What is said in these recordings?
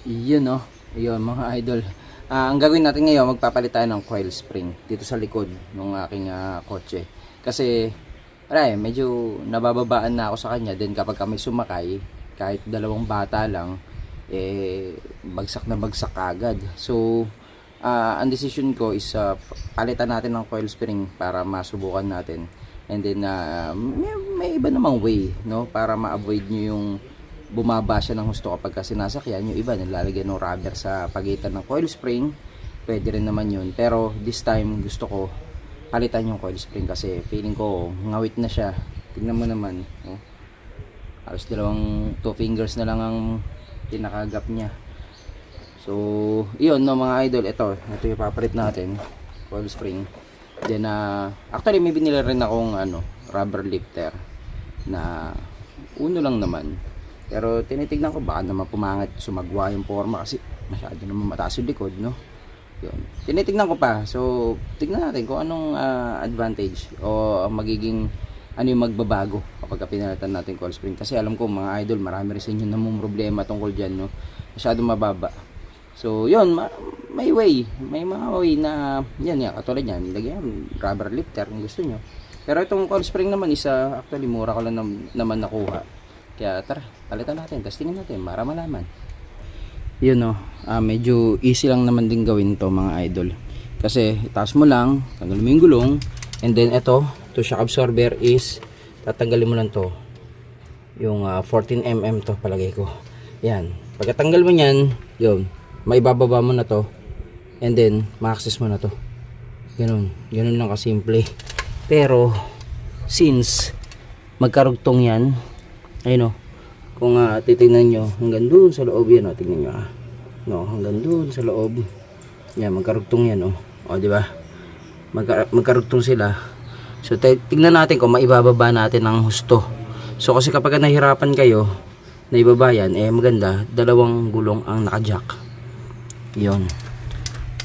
Yun no, yun mga idol. Ang gagawin natin ngayon, magpapalit tayo ng coil spring dito sa likod ng aking kotse. Kasi wala medyo nabababaan na ako sa kanya. Then kapag kami sumakay, kahit dalawang bata lang, bagsak na bagsak agad. So ang decision ko is palitan natin ng coil spring para masubukan natin. And then may iba namang way, no, para ma-avoid nyo yung bumaba siya ng husto kapag sinasakyan. Yung iba nilalagyan ng rubber sa pagitan ng coil spring, pwede rin naman yun. Pero this time gusto ko palitan yung coil spring kasi feeling ko ngawit na siya. Tingnan mo naman, oh. Halos dalawang 2 fingers na lang ang pinakagap niya. So yun no mga idol, ito yung papalit natin, coil spring. Then actually may binili rin akong rubber lifter na uno lang naman. Pero tinitignan ko baka naman pumangat, sumagwa yung forma kasi masyado naman mataas yung likod, no? Yun. Tinitignan ko pa. So, tignan natin kung anong advantage o magiging yung magbabago kapag pinalitan natin coil spring. Kasi alam ko mga idol, marami rin sa inyo namang problema tungkol dyan, no? Masyadong mababa. So, yun, may way. May mga way na, yan, katulad yan, lagyan rubber lifter kung gusto nyo. Pero itong coil spring naman isa, actually mura ko lang naman nakuha. Kaya tara, palitan natin, testingin natin para malaman. Yun no, medyo easy lang naman din gawin to mga idol. Kasi itaas mo lang, tanggalin mo yung gulong, and then ito, to shock absorber is tatanggalin mo lang to. Yung 14mm to palagay ko. Yan, pagkatanggal mo yan, yun, maibababa mo na to, and then ma-access mo na to. Ganun lang kasimple. Pero since magkarugtong yan, ayun o, kung titignan nyo hanggang doon sa loob yan o, tignan nyo no, hanggang doon sa loob yan, magkarugtong yan o, di ba, magkarugtong sila. So tignan natin kung maibababa natin ang husto. So kasi kapag nahirapan kayo na ibaba yan, maganda, dalawang gulong ang naka-jack. Yun,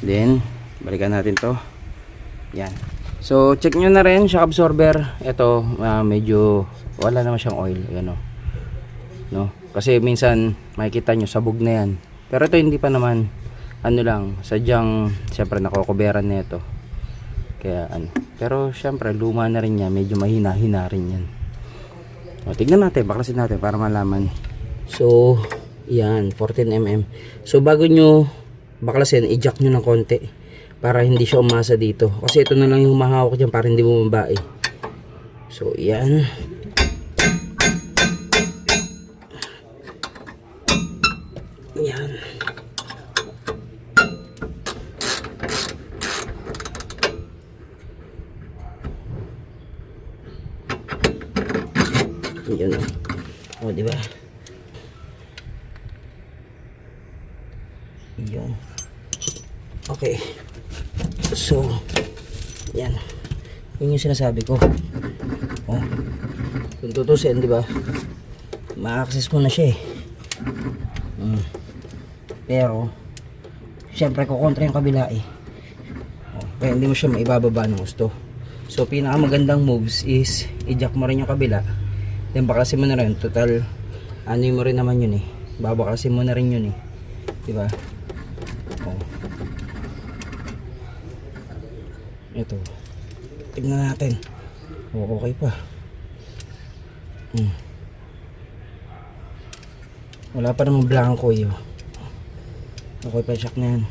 then balikan natin to. Yan, so check nyo na rin shock absorber. Ito medyo wala naman siyang oil, yan o, no? Kasi minsan makikita nyo sabog na yan. Pero ito hindi pa naman, lang, sadyang syempre nakokoberan na ito. Kaya pero syempre luma na rin yan, medyo mahina-hina rin yan. O, tignan natin, baklasin natin para malaman. So yan, 14mm. So bago nyo baklasin, i-jack nyo ng konti para hindi siya umasa dito. Kasi ito na lang yung humahawak dyan para hindi bumaba eh. So yan, yan. Yan o, diba? Yan. Okay. So yan, yun yung sinasabi ko. Oh, kung tutusin, diba, ma-access mo na siya eh. Pero syempre kukontra yung kabila eh. Kaya hindi mo siya maibababa ng gusto. So pinakamagandang moves is i-jack mo rin yung kabila, then bakasin mo na rin. Total mo rin naman yun eh, babakasin mo na rin yun eh, diba? Ito, tignan natin. Okay pa. Wala pa namang blanco yun. Okay pa, shock na yan.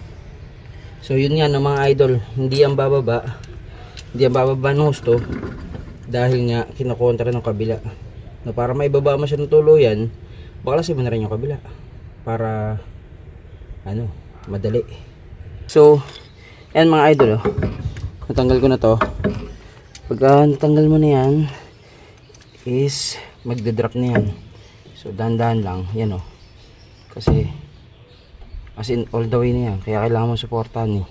So yun nga no, mga idol, hindi yan bababa ng husto dahil nga kinokontra ng kabila. No, para maibaba mo siya ng tuluyan, baklasin mo na rin yung kabila para madali. So yan mga idol, natanggal ko na to. Pagka natanggal mo na yan is magdadrop na yan. So dahan-dahan lang yan o, kasi as in all the way na yan, kaya kailangan mo supportan eh.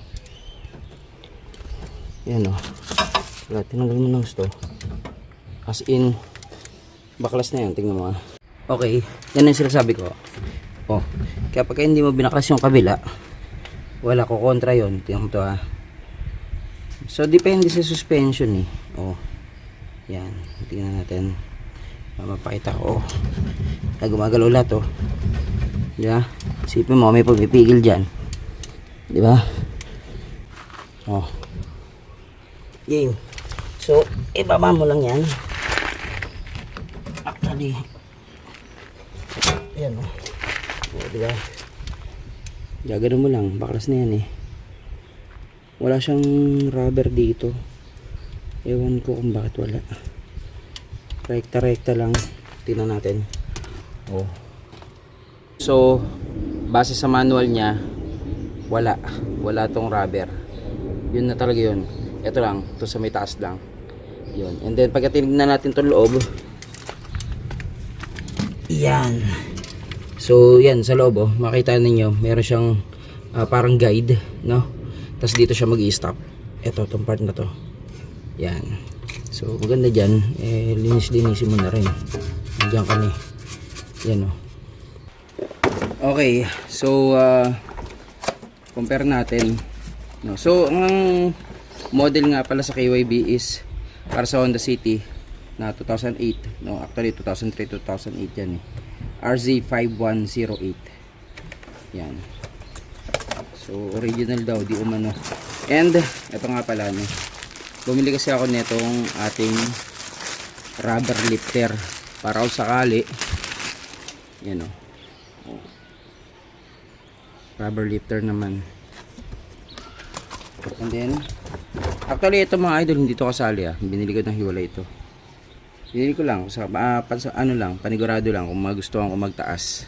Yan o, tinanggal mo ng gusto, as in baklas na yan. Tingnan mo. Okay, yan ang sinasabi ko. Kaya pagka hindi mo binaklas yung kabila, wala ko kontra yun. Tingnan mo to ha. So depende sa suspension eh. Yan, tingnan natin. Mapakita ko. Gumagalaw lahat Di ba? Isipin mo, may pagpipigil dyan. Di ba? Oh. Game. So, ibaba mo lang yan. Actually, yan oh. Oh, di ba? Gagano mo lang, baklas na yan eh. Wala siyang rubber dito. Ewan ko kung bakit wala. Rekta-rekta lang. Tingnan natin. Oh. So, base sa manual niya, wala tong rubber. Yun na talaga yun. Ito lang, to sa may taas lang. Yun. And then pagka tinignan natin tong loob, yan. So, yan sa loob oh, makita ninyo, meron siyang parang guide, no? Tapos dito siya mag-i-stop. Ito, tong part na to. Yan. So, maganda dyan. Eh, linis-linisin mo na rin. Nandiyan ka na eh. Yan oh. okay. So, compare natin. No. So, ang model nga pala sa KYB is para sa Honda City na 2008. No, actually 2003, 2008 yan eh. RZ5108. Yan. So, original daw, di umano. And, ito nga pala, no. Bumili kasi ako netong ating rubber lifter para kung sakali. Yan o. Rubber lifter naman. And then, actually ito mga idol, hindi to kasali ah. Binili ko ng hiwalay ito. Binili ko lang sa ano lang, panigurado lang kung magustuhan ko magtaas.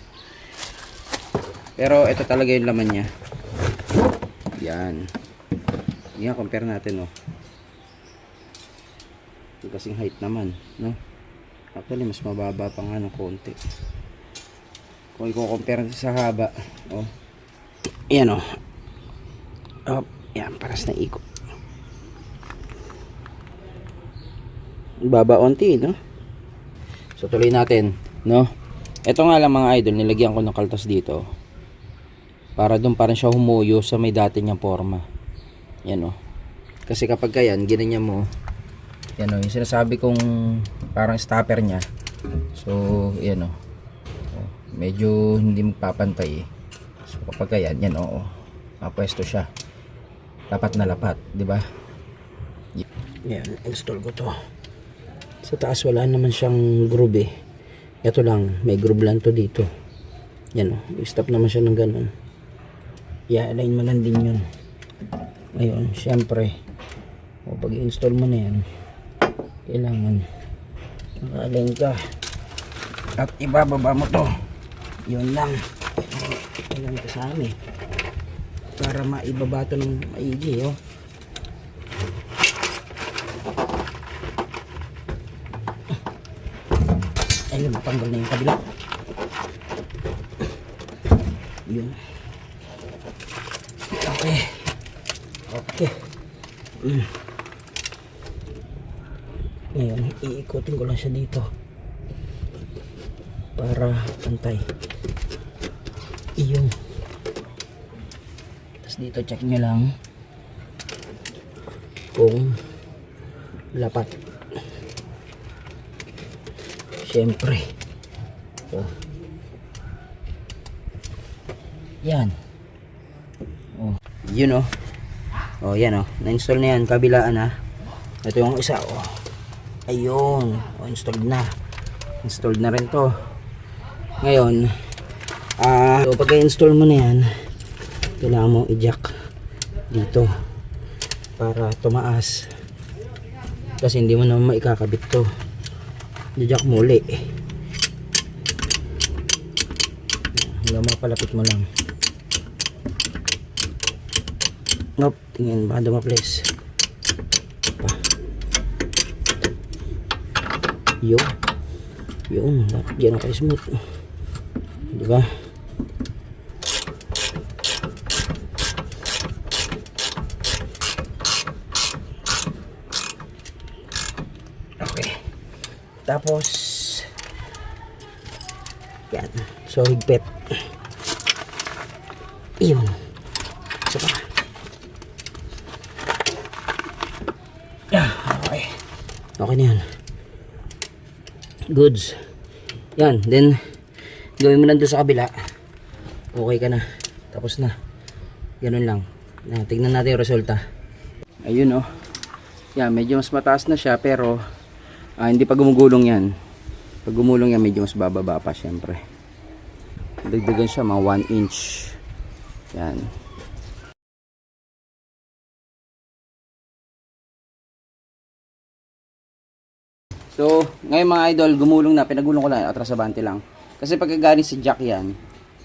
Pero ito talaga yung laman niya. Yan. Yan, compare natin oh. Yung kasing height naman, no? Actually mas mababa pa nga ng konti. Kung i-compare sa haba, oh. Yan oh. Oh, yan, paras na ikot. Baba onti, no? So tuloy natin, no? Ito nga lang mga idol, nilagyan ko ng kaltas dito para doon parang siya humuyo sa may dati niyang forma. Yan oh. Kasi kapag yan, ginanyan mo, yan oh, yung sinasabi kong parang stopper niya. So, yan oh. Medyo hindi magpapantay eh. So kapag yan oo. Mapwesto siya. Lapat na lapat, di ba? Yan, install ko to. Sa taas wala naman siyang groove eh. Ito lang, may groove lang to dito. Yan o, i-stop naman siya ng ganun. I-align mo lang din yun. Ayun, syempre. O pag i-install mo na yan, kailangan naka-align ka. At ibababa mo to. Yun lang. Kailangan kasama eh. Para maibaba to ng maigi oh. Ayun, matanggal na yung kabila. Yun. Okay. Okay. Ngayon, iikutin ko lang siya dito. Para pantay. Iyon. Tapos dito check nyo lang kung lapat. Siyempre. Oh. Yan. Oh. Yun oh. Oh, yan oh. Na-install na yan. Kabilaan na. Ito yung isa oh. Ayun. Oh, installed na. Installed na rin to. Ngayon, so pag-install mo na yan, kailangan mo i-jack dito para tumaas. Kasi hindi mo naman maikakabit to. I-jack mo uli. Hanggang mapalapit mo lang. Nope, tingin baka dumaples. Pa. Yun. Yun, dapat dyan ako smooth. Diba? Okay. Tapos yan. So higpit. Yun. So pa. Okay. Okay na yan. Goods. Yan. Then gawin mo lang doon sa kabila. okay ka na. Tapos na. Ganun lang. Tignan natin yung resulta. Ayun oh. Yan, medyo mas mataas na siya pero hindi pa gumugulong yan. Pag gumulong yan, medyo mas bababa pa syempre. Dagdagan siya mga 1 inch. Yan. So, ngayon mga idol, gumulong na. Pinagulong ko lang, atras abante lang. Kasi pag galing sa jack yan,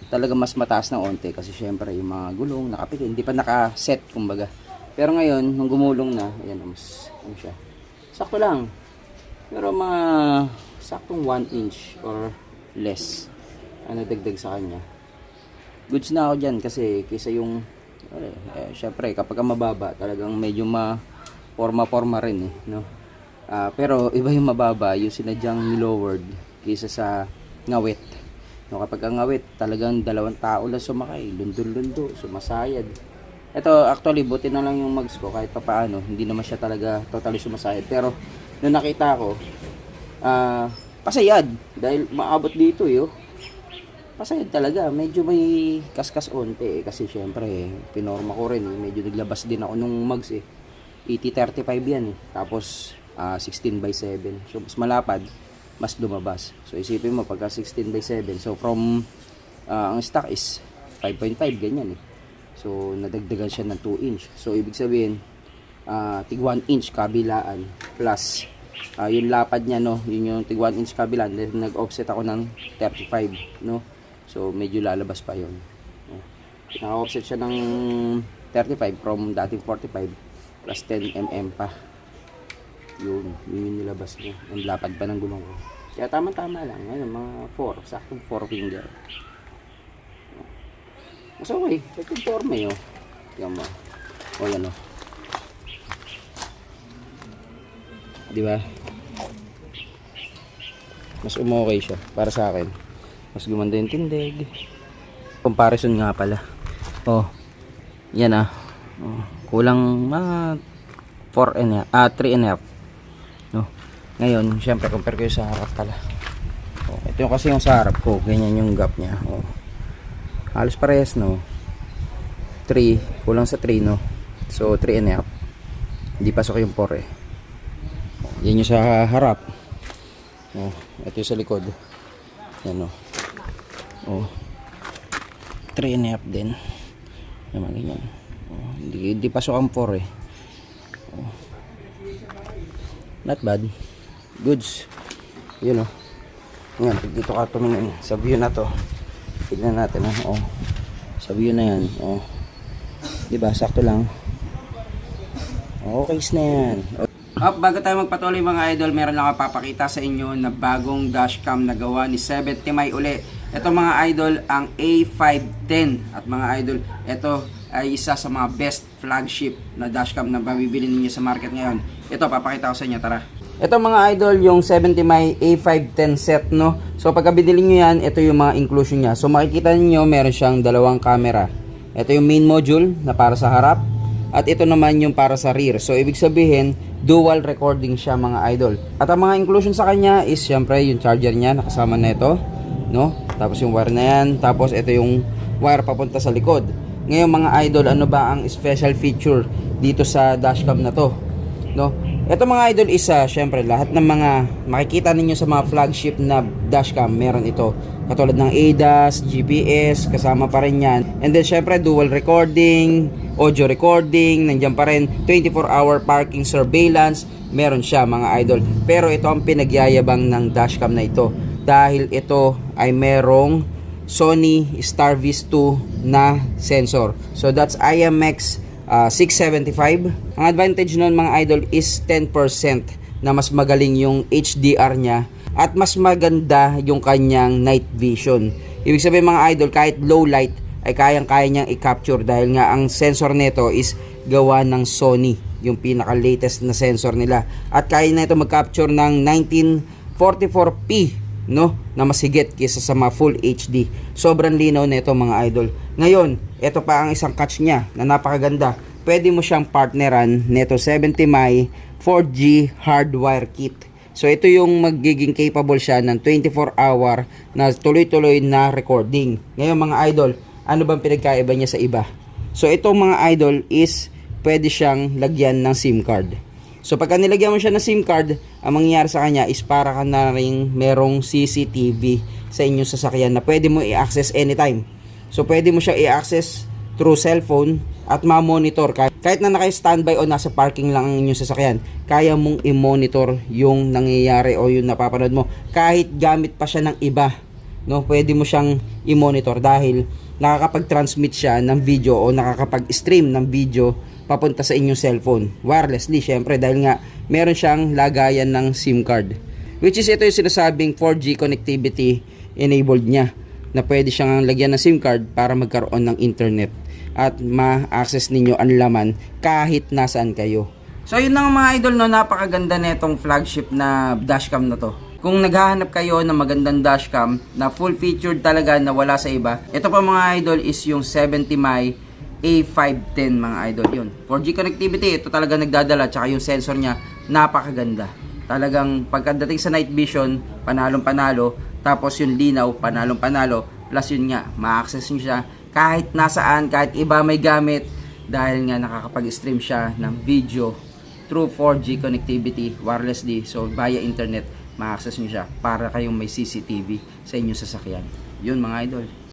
talaga mas mataas ng onte. Kasi syempre, yung mga gulong, nakapit, hindi pa nakaset, kumbaga. Pero ngayon, nung gumulong na, ayan, mas, ano siya. Sakto lang. Pero mga, saktong 1 inch or less, ano dagdag sa kanya. Goods na ako dyan kasi, kaysa yung, syempre, kapag mababa, talagang medyo forma rin eh, no? Pero iba yung mababa, yung sinadyang nilowered kaysa sa ngawit. No, kapag ang ngawit, talagang 2 tao lang sumakay, lundo-lundo, sumasayad. Ito, actually, buti na lang yung mags ko kahit papaano, hindi naman siya talaga totally sumasayad. Pero, nung nakita ko, pasayad, dahil maabot dito yun. Pasayad talaga, medyo may kaskas onte eh, kasi syempre, pinorma ko rin, medyo naglabas din ako nung mags eh. 80-35 yan eh. Tapos, 16/7. So, mas malapad, mas lumabas. So, isipin mo, pagka 16/7, so from, ang stock is 5.5, ganyan eh. So, nadagdagan siya ng 2 inch. So, ibig sabihin, tig 1 inch kabilaan, plus, yung lapad niya, no, yun yung tig 1 inch kabilaan, then nag-offset ako ng 35, no. So, medyo lalabas pa yun. Naka-offset siya ng 35 from dating 45, plus 10 mm pa. Yun yung nilabas niya. Ang lapad pa ng gulong ko. Kaya tama-tama lang. Ayun, mga 4. Saktong 4 finger. Mas okay. Nag-conforme yun. Tingnan mo. O yan o. Diba? Mas umokay siya. Para sa akin. Mas gumanda yung tindig. Comparison nga pala. Oh. Yan ah. Oh. Kulang 3 and a half. No. Ngayon, syempre compare ko sa harap pala. Oh, ito yung kasi yung sa harap ko, ganyan yung gap niya. Oh. Halos parehas no. 3, kulang sa 3 no. So 3 and a half. Hindi pasok yung 4 eh. Oh, yan yung sa harap. Oh, ito yung sa likod. Yan oh. Oh. 3 and a half din. Yan ganyan. Oh, hindi pasok ang 4 eh. Oh. Not bad. Goods. Yun o. Ngayon, dito ka tumingin sa view na to. Tignan natin o. Sa view na yan. O. Diba? Sakto lang. Okay na yan. Bago tayo magpatuloy mga idol, meron lang ako papakita sa inyo na bagong dashcam na gawa ni 70 May uli. Ito mga idol, ang A510. At mga idol, ito ay isa sa mga best flagship na dashcam na mabibili ninyo sa market ngayon. Ito, papakita ko sa inyo, tara. Ito mga idol, yung 70 May A510 set, no? So, pagka binili nyo yan, ito yung mga inclusion niya. So, makikita niyo meron siyang 2 camera. Ito yung main module na para sa harap. At ito naman yung para sa rear. So, ibig sabihin, dual recording siya mga idol. At ang mga inclusion sa kanya is, syempre, yung charger niya, nakasama na ito, no? Tapos yung wire na yan. Tapos, ito yung wire papunta sa likod. Ngayon mga idol, ano ba ang special feature dito sa dashcam na to? No? Ito mga idol is syempre lahat ng mga makikita ninyo sa mga flagship na dashcam, meron ito. Katulad ng ADAS, GPS, kasama pa rin yan. And then syempre dual recording, audio recording, nandiyan pa rin 24-hour parking surveillance, meron siya mga idol. Pero ito ang pinagyayabang ng dashcam na ito dahil ito ay merong Sony Starvis 2 na sensor. So that's IMX 675. Ang advantage nun mga idol is 10% na mas magaling yung HDR niya at mas maganda yung kanyang night vision. Ibig sabihin mga idol, kahit low light ay kayang-kaya niyang i-capture dahil nga ang sensor nito is gawa ng Sony, yung pinaka-latest na sensor nila. At kaya na ito mag-capture ng 1944p, no, na mas higit kaysa sa mga full HD. Sobrang linaw nito mga idol. Ngayon, ito pa ang isang catch niya na napakaganda. Pwede mo siyang partneran neto 70 May 4G hardwire kit. So ito yung magiging capable siya ng 24-hour na tuloy-tuloy na recording. Ngayon mga idol, Ano bang pinagkaiba niya sa iba? So itong mga idol is pwede siyang lagyan ng SIM card. So pagka nilagyan mo siya ng SIM card, ang mangyayari sa kanya is para ka na rin merong CCTV sa inyong sasakyan na pwede mo i-access anytime. So pwede mo siya i-access through cellphone at ma-monitor. Kahit na naka-standby o nasa parking lang ang inyong sasakyan, kaya mong i-monitor yung nangyayari o yung napapanood mo. Kahit gamit pa siya ng iba, no, pwede mo siyang i-monitor dahil nakakapag-transmit siya ng video o nakakapag-stream ng video papunta sa inyong cellphone wirelessly, syempre, dahil nga meron siyang lagayan ng SIM card, which is ito yung sinasabing 4G connectivity enabled niya, na pwede siyang lagyan ng SIM card para magkaroon ng internet at ma-access ninyo ang laman kahit nasaan kayo. So yun na nga mga idol, no, napakaganda nitong flagship na dashcam na to. Kung naghahanap kayo ng magandang dashcam na full featured talaga na wala sa iba, ito pa mga idol is yung 70Mi A510 mga idol. Yun, 4G connectivity, ito talaga nagdadala, tsaka yung sensor niya napakaganda. Talagang pagkadating sa night vision, panalong panalo, tapos yung linaw, panalong panalo, plus yun nga, ma-access nyo siya kahit nasaan, kahit iba may gamit, dahil nga nakakapag-stream siya ng video through 4G connectivity wirelessly, so via internet ma-access nyo siya para kayong may CCTV sa inyong sasakyan. Yun mga idol.